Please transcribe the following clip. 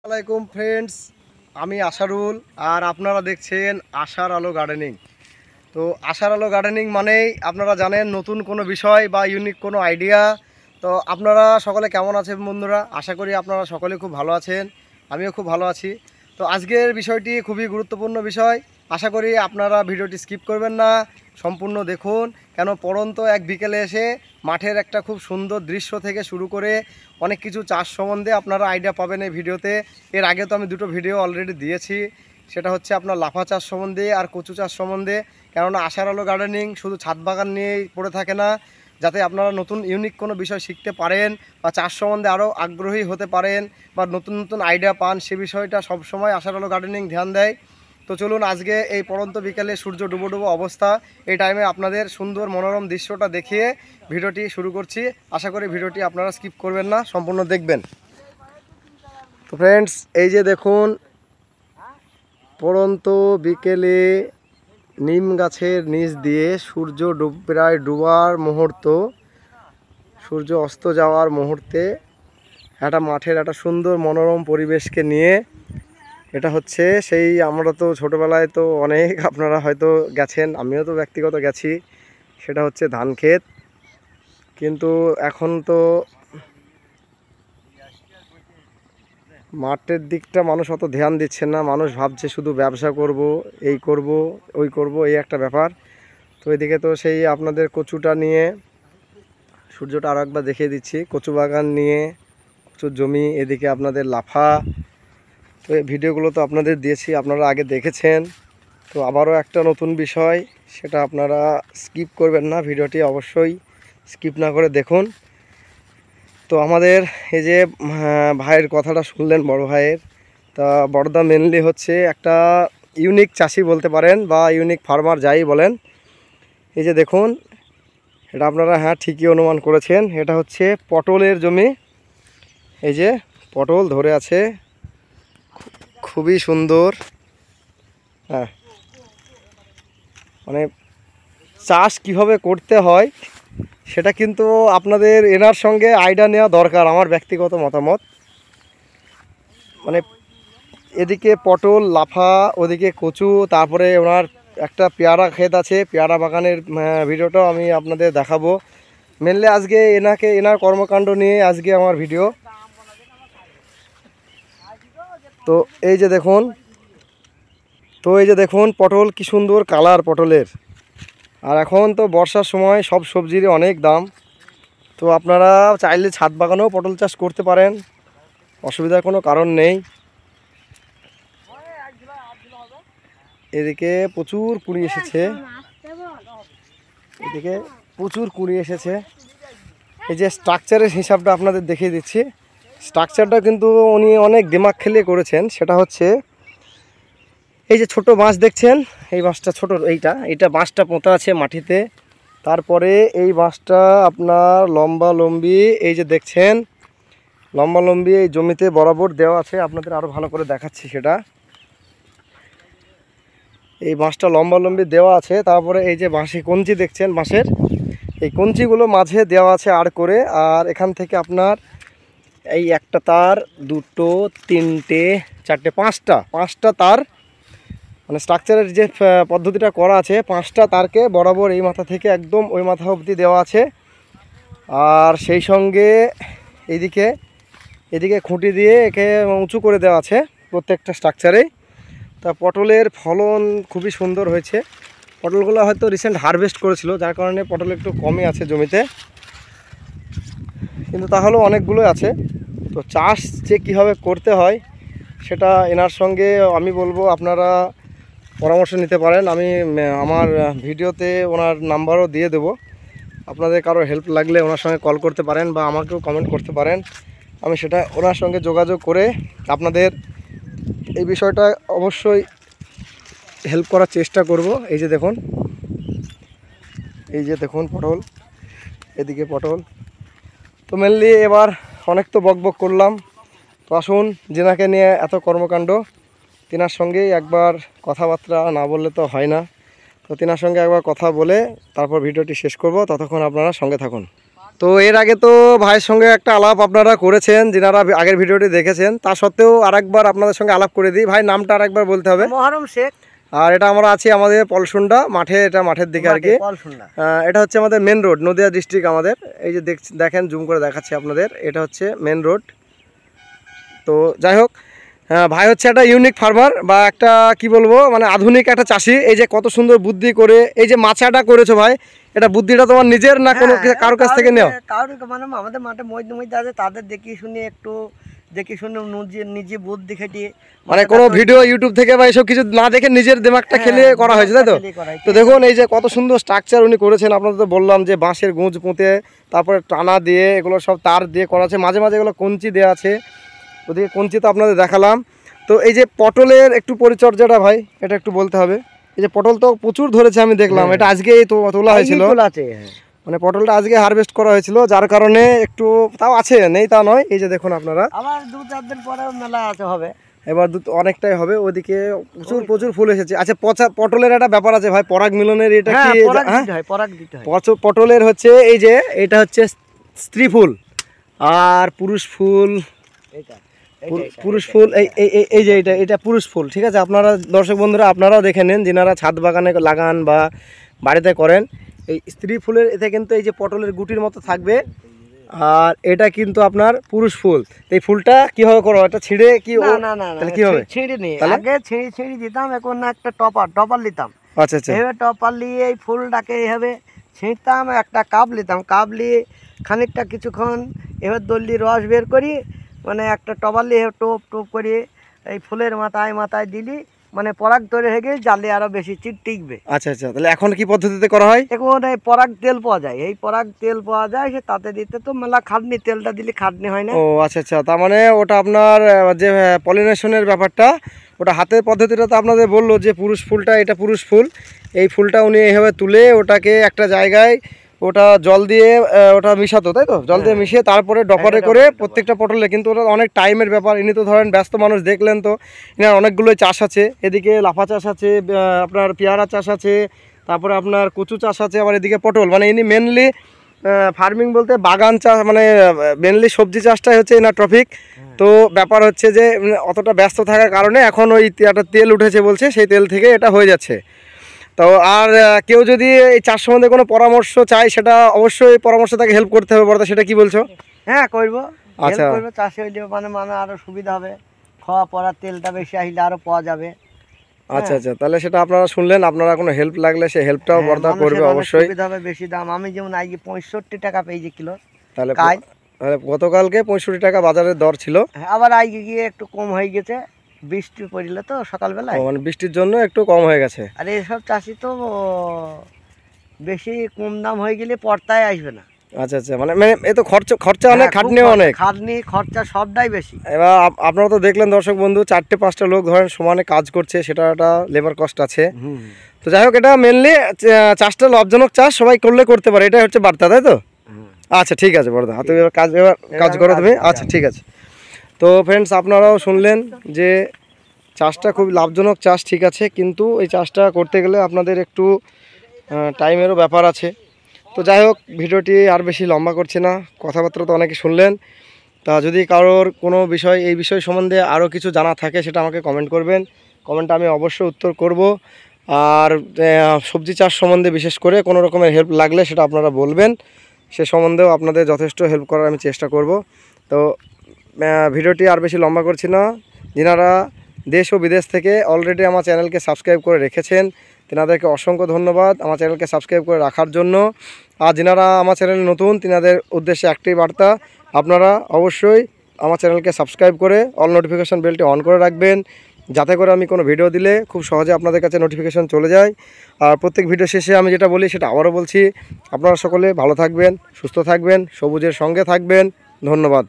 আসসালামাইকুম ফ্রেন্ডস, আমি আশারুল আর আপনারা দেখছেন আশার আলো গার্ডেনিং। তো আশার আলো গার্ডেনিং মানেই আপনারা জানেন নতুন কোনো বিষয় বা ইউনিক কোনো আইডিয়া। তো আপনারা সকলে কেমন আছেন বন্ধুরা? আশা করি আপনারা সকলে খুব ভালো আছেন, আমিও খুব ভালো আছি। তো আজকের বিষয়টি খুবই গুরুত্বপূর্ণ বিষয়। আশা করি আপনারা ভিডিওটি স্কিপ করবেন না, সম্পূর্ণ দেখুন। কেন পড়ন্ত এক বিকেলে এসে মাঠের একটা খুব সুন্দর দৃশ্য থেকে শুরু করে অনেক কিছু চাষ সম্বন্ধে আপনারা আইডিয়া পাবেন এই ভিডিওতে। এর আগে তো আমি দুটো ভিডিও অলরেডি দিয়েছি, সেটা হচ্ছে আপনার লাফা চাষ সম্বন্ধে আর কচু চাষ সম্বন্ধে। কেননা আশার আলো গার্ডেনিং শুধু ছাদ বাগান নিয়েই পড়ে থাকে না, যাতে আপনারা নতুন ইউনিক কোনো বিষয় শিখতে পারেন বা চাষ সম্বন্ধে আরও আগ্রহী হতে পারেন বা নতুন নতুন আইডিয়া পান, সে বিষয়টা সবসময় আশার আলো গার্ডেনিং ধ্যান দেয়। তো চলুন আজকে এই পড়ন্ত বিকেলে সূর্য ডুবো ডুবো অবস্থা, এই টাইমে আপনাদের সুন্দর মনোরম দৃশ্যটা দেখিয়ে ভিডিওটি শুরু করছি। আশা করি ভিডিওটি আপনারা স্কিপ করবেন না, সম্পূর্ণ দেখবেন। তো ফ্রেন্ডস, এই যে দেখুন পড়ন্ত বিকেলে নিম গাছের নিচ দিয়ে সূর্য প্রায় ডুবার মুহূর্ত, সূর্য অস্ত যাওয়ার মুহূর্তে একটা মাঠের একটা সুন্দর মনোরম পরিবেশকে নিয়ে, এটা হচ্ছে সেই আমরা তো ছোটোবেলায় তো অনেক আপনারা হয়তো গেছেন, আমিও তো ব্যক্তিগত গেছি, সেটা হচ্ছে ধান ক্ষেত। কিন্তু এখন তো মাঠের দিকটা মানুষ অত ধ্যান দিচ্ছে না, মানুষ ভাবছে শুধু ব্যবসা করব, এই করব, ওই করব, এই একটা ব্যাপার। তো এদিকে তো সেই আপনাদের কচুটা নিয়ে সূর্যটা আরও একবার দেখিয়ে দিচ্ছি, কচু বাগান নিয়ে কচুর জমি, এদিকে আপনাদের লাফা। তো এই ভিডিওগুলো তো আপনাদের দিয়েছি, আপনারা আগে দেখেছেন। তো আবারও একটা নতুন বিষয়, সেটা আপনারা স্কিপ করবেন না, ভিডিওটি অবশ্যই স্কিপ না করে দেখুন। তো আমাদের এই যে ভাইয়ের কথাটা শুনলেন, বড় ভাইয়ের, তা বড়দা মেনলি হচ্ছে একটা ইউনিক চাষি বলতে পারেন বা ইউনিক ফার্মার যাই বলেন। এই যে দেখুন, এটা আপনারা হ্যাঁ ঠিকই অনুমান করেছেন, এটা হচ্ছে পটলের জমি। এই যে পটল ধরে আছে, খুবই সুন্দর। হ্যাঁ, মানে চাষ কিভাবে করতে হয় সেটা কিন্তু আপনাদের এনার সঙ্গে আইডিয়া নেওয়া দরকার, আমার ব্যক্তিগত মতামত। মানে এদিকে পটল লাফা, ওদিকে কচু, তারপরে ওনার একটা পেয়ারা ক্ষেত আছে, পেয়ারা বাগানের ভিডিওটাও আমি আপনাদের দেখাবো। মেনলি আজকে এনার কর্মকাণ্ড নিয়ে আজকে আমার ভিডিও। তো এই যে দেখুন, পটল কি সুন্দর কালার পটলের। আর এখন তো বর্ষার সময় সব সবজির অনেক দাম। তো আপনারা চাইলে ছাদ বাগানেও পটল চাষ করতে পারেন, অসুবিধার কোনো কারণ নেই। এদিকে প্রচুর কুড়ি এসেছে, এই যে স্ট্রাকচারের হিসাবটা আপনাদের দেখিয়ে দিচ্ছি। স্ট্রাকচারটা কিন্তু উনি অনেক দিমাগ খেলে করেছেন। সেটা হচ্ছে এই যে ছোট বাঁশ দেখছেন, এই বাঁশটা ছোট, এইটা বাঁশটা পোঁতা আছে মাটিতে। তারপরে এই বাঁশটা আপনার লম্বালম্বি, এই যে দেখছেন লম্বালম্বি এই জমিতে বরাবর দেওয়া আছে। আপনাদের আরও ভালো করে দেখাচ্ছি সেটা, এই বাঁশটা লম্বালম্বি দেওয়া আছে। তারপরে এই যে বাঁশি কঞ্চি দেখছেন, বাঁশের এই কঞ্চিগুলো মাঝে দেওয়া আছে আর করে। আর এখান থেকে আপনার এই একটা তার, দুটো, তিনটে, চারটে, পাঁচটা তার, মানে স্ট্রাকচারের যে পদ্ধতিটা করা আছে, পাঁচটা তারকে বরাবর এই মাথা থেকে একদম ওই মাথা অবধি দেওয়া আছে। আর সেই সঙ্গে এদিকে খুঁটি দিয়ে একে উঁচু করে দেওয়া আছে প্রত্যেকটা স্ট্রাকচারে। তা পটলের ফলন খুবই সুন্দর হয়েছে। পটলগুলো হয়তো রিসেন্ট হারভেস্ট করেছিল, যার কারণে পটল একটু কমই আছে জমিতে, কিন্তু তাহলেও অনেকগুলো আছে। তো চাষ যে কীভাবে করতে হয় সেটা এনার সঙ্গে আমি বলবো আপনারা পরামর্শ নিতে পারেন। আমি আমার ভিডিওতে ওনার নাম্বারও দিয়ে দেব, আপনাদের কারো হেল্প লাগলে ওনার সঙ্গে কল করতে পারেন বা আমাকেও কমেন্ট করতে পারেন। আমি সেটা ওনার সঙ্গে যোগাযোগ করে আপনাদের এই বিষয়টা অবশ্যই হেল্প করার চেষ্টা করব। এই যে দেখুন পটল, এদিকে পটল। তো মেনলি এবার অনেক তো বকবক করলাম, তো আসুন যেনাকে নিয়ে এত কর্মকাণ্ড, তেনার সঙ্গেই একবার কথাবার্তা না বললে তো হয় না। তো তেনার সঙ্গে একবার কথা বলে তারপর ভিডিওটি শেষ করব, ততক্ষণ আপনারা সঙ্গে থাকুন। তো এর আগে তো ভাইয়ের সঙ্গে একটা আলাপ আপনারা করেছেন, যিনারা আগের ভিডিওটি দেখেছেন। তা সত্ত্বেও আরেকবার আপনাদের সঙ্গে আলাপ করে দিই। ভাই নামটা আরেকবার বলতে হবে। মহরম শেখ। আর এটা আমরা আছি আমাদের পলসুন্ডা মাঠে, এটা মাঠের দিকে আর কি। এটা হচ্ছে আমাদের মেন রোড, নদিয়া ডিস্ট্রিক্ট আমাদের। এই যে দেখেন, জুম করে দেখাচ্ছি আপনাদের, এটা হচ্ছে মেন রোড। তো যাই হোক, ভাই হচ্ছে একটা ইউনিক ফার্মার বা একটা কি বলবো মানে আধুনিক একটা চাষি। এই যে কত সুন্দর বুদ্ধি করে এই যে মাচাটা করেছো ভাই, এটা বুদ্ধিটা তোমার নিজের না কোনো কারোর কাছ থেকে নেও? কারোর মানে আমাদের মাঠে মধ্যে আছে, তাদের দেখি শুনে নিজে বুদ্ধি খাটিয়ে, মানে কোনো ভিডিও ইউটিউব থেকে বা এসব কিছু না দেখে নিজের দিমাগটা খেলে করা হয়েছে, তাই তো? তো দেখুন এই যে কত সুন্দর স্ট্রাকচার উনি করেছেন। আপনাদের তো বললাম যে বাঁশের গুঁজ পুঁতে, তারপরে টানা দিয়ে, এগুলো সব তার দিয়ে করা আছে, মাঝে মাঝে এগুলো কঞ্চি দেওয়া আছে। ওদিকে কঞ্চি তো আপনাদের দেখালাম। তো এই যে পটলের একটু পরিচর্যাটা ভাই, এটা একটু বলতে হবে। এই যে পটল তো প্রচুর ধরেছে আমি দেখলাম, এটা আজকেই তো তোলা হয়েছিল, মানে পটলটা আজকে হারভেস্ট করা হয়েছিল, যার কারণে একটু তাও আছে, নেই তা নয়। এই যে দেখুন আপনারা, আবার 2-4 দিন পরে মেলা আছে, হবে এবার অনেকটাই হবে। ওইদিকে প্রচুর ফুল এসেছে। আচ্ছা, পটলের একটা ব্যাপার আছে ভাই, পরাগ মিলনের এটা কি? পটলের হচ্ছে এই যে এটা হচ্ছে স্ত্রী ফুল আর পুরুষ ফুল। পুরুষ ফুল এই যে এটা পুরুষ ফুল, ঠিক আছে? আপনারা দর্শক বন্ধুরা আপনারাও দেখে নেন, যিনারা ছাদ বাগানে লাগান বা বাড়িতে করেন। এই স্ত্রী ফুলের এতে কিন্তু এই যে পটলের গুটির মতো থাকবে, আর এটা কিন্তু আপনার পুরুষ ফুল। এই ফুলটা কিভাবে করো? এটা ছিঁড়ে কি? না কি হবে? ছিঁড়ে নি, আগে ছিঁড়ে দিতাম, এখন একটা টপার নিতাম। আচ্ছা আচ্ছা, এইভাবে টপার নিয়ে এই ফুলটাকে এইভাবে ছিঁড়তাম, একটা কাপ নিতাম, কাপ নিয়ে খানিকটা কিছুক্ষণ এবার দল্লি রস বের করি, মানে একটা টপার নিয়ে টোপ করে এই ফুলের মাথায় দিলি, মানে পরাগ তৈরি হয়ে গেলে জালে আরো বেশি টিকবে। আচ্ছা আচ্ছা, তাহলে এখন কি পদ্ধতিতে করা হয়? এখন এই পরাগ তেল পাওয়া যায়, সে তাতে দিতে তো মেলা খাটনি, তেলটা দিলে খাটনি হয় না। ও আচ্ছা আচ্ছা, তার মানে ওটা আপনার যে পলিনেশনের ব্যাপারটা, ওটা হাতের পদ্ধতিটা তো আপনাদের বললো যে পুরুষ ফুলটা, এটা পুরুষ ফুল। এই ফুলটা উনি এইভাবে তুলে ওটাকে একটা জায়গায় ওটা জল দিয়ে ওটা মিশাতো, তাই তো? জল দিয়ে মিশিয়ে তারপরে ডপারে করে প্রত্যেকটা পটলে, কিন্তু ওটা অনেক টাইমের ব্যাপার। ইনি তো ধরেন ব্যস্ত মানুষ, দেখলেন তো, এনার অনেকগুলোই চাষ আছে। এদিকে লাফা চাষ আছে, আপনার পেয়ারা চাষ আছে, তারপরে আপনার কচু চাষ আছে, আবার এদিকে পটল। মানে ইনি মেনলি ফার্মিং বলতে বাগান চাষ, মানে মেনলি সবজি চাষটাই হচ্ছে এনার টপিক। তো ব্যাপার হচ্ছে যে অতটা ব্যস্ত থাকার কারণে এখন ওই একটা তেল উঠেছে বলছে, সেই তেল থেকে এটা হয়ে যাচ্ছে। তো আর কেউ যদি এই চাষ সম্বন্ধে কোনো পরামর্শ চায়, সেটা অবশ্যই পরামর্শ তাকে হেল্প করতে হবে। বড়দা, সেটা কি বলছো? হ্যাঁ, করবো। আচ্ছা, চাষে হইলে মানে আরো সুবিধা হবে, খাওয়া পড়ার তেলটা বেশি আসলে আরো পাওয়া যাবে। আচ্ছা আচ্ছা, তাহলে সেটা আপনারা শুনলেন। আপনারা কোনো হেল্প লাগলে সে হেল্পটাও বড়দা করবে অবশ্যই। সুবিধা হবে, বেশি দাম। আমি যেমন আজকে 65 টাকা পেয়েছি কিলো। তাহলে গতকালকে 65 টাকা বাজারের দর ছিল, আবার আজকে গিয়ে একটু কম হয়ে গেছে, বৃষ্টি পড়লে তো সকালবেলায়, মানে বৃষ্টির জন্য একটু কম হয়ে গেছে। আর এসব চাষি তো বেশি কম দাম হয়ে গেলে পড়তায় আসবে না। আচ্ছা আচ্ছা, মানে এই তো খরচা অনেক, খাটনিও অনেক, খরচা সবটাই বেশি। এবার আপনারা তো দেখলেন দর্শক বন্ধু, 4-5টা লোক ধরেন সমানে কাজ করছে, সেটা একটা লেবার কস্ট আছে। তো যাই হোক, এটা মেনলি চাষটা লাভজনক চাষ, সবাই করলে করতে পারে, এটাই হচ্ছে বার্তা, তাই তো? আচ্ছা ঠিক আছে বড়দা, তুমি এবার কাজ করো তুমি। আচ্ছা ঠিক আছে। তো ফ্রেন্ডস, আপনারাও শুনলেন যে চাষটা খুব লাভজনক চাষ, ঠিক আছে, কিন্তু এই চাষটা করতে গেলে আপনাদের একটু টাইমেরও ব্যাপার আছে। তো যাই হোক, ভিডিওটি আর বেশি লম্বা করছে না, কথাবার্তা তো অনেকে শুনলেন। তা যদি কারোর কোনো বিষয়, এই বিষয় সম্বন্ধে আরও কিছু জানা থাকে, সেটা আমাকে কমেন্ট করবেন, কমেন্টে আমি অবশ্যই উত্তর করব। আর সবজি চাষ সম্বন্ধে বিশেষ করে কোনো রকমের হেল্প লাগলে সেটা আপনারা বলবেন, সে সম্বন্ধেও আপনাদের যথেষ্ট হেল্প করার আমি চেষ্টা করব। তো ভিডিওটি আর বেশি লম্বা করছি না। যিনারা দেশ ও বিদেশ থেকে অলরেডি আমার চ্যানেলকে সাবস্ক্রাইব করে রেখেছেন, তেনাদেরকে অসংখ্য ধন্যবাদ আমার চ্যানেলকে সাবস্ক্রাইব করে রাখার জন্য। আর যিনারা আমার চ্যানেলে নতুন, তিনাদের উদ্দেশ্যে একটাই বার্তা, আপনারা অবশ্যই আমার চ্যানেলকে সাবস্ক্রাইব করে অল নোটিফিকেশান বেলটি অন করে রাখবেন, যাতে করে আমি কোনো ভিডিও দিলে খুব সহজে আপনাদের কাছে নোটিফিকেশান চলে যায়। আর প্রত্যেক ভিডিও শেষে আমি যেটা বলি সেটা আবারও বলছি, আপনারা সকলে ভালো থাকবেন, সুস্থ থাকবেন, সবুজের সঙ্গে থাকবেন। ধন্যবাদ।